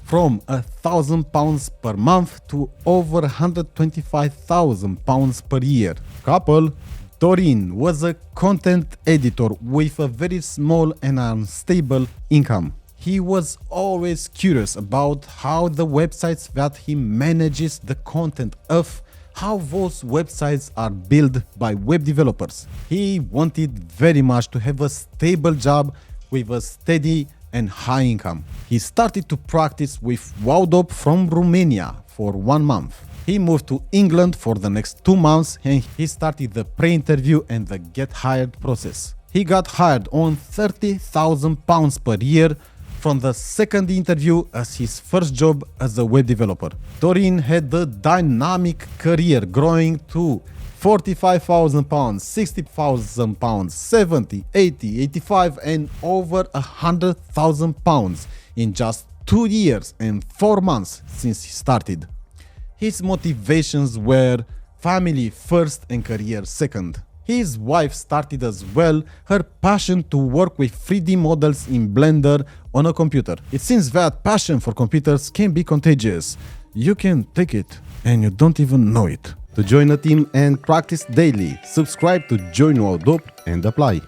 from £1,000 per month to over £125,000 per year. Couple, Doreen was a content editor with a very small and unstable income. He was always curious about how the websites that he manages the content of, how those websites are built by web developers. He wanted very much to have a stable job with a steady and high income. He started to practice with Wowdope from Romania for 1 month. He moved to England for the next 2 months and he started the pre-interview and the get hired process. He got hired on £30,000 per year from the second interview as his first job as a web developer. Doreen had a dynamic career growing to £45,000, £60,000, 70, 80, 85 and over £100,000 in just 2 years and 4 months since he started. His motivations were family first and career second. His wife started as well her passion to work with 3D models in Blender on a computer. It seems that passion for computers can be contagious. You can take it and you don't even know it. To join a team and practice daily, subscribe to Join Wowdope and apply.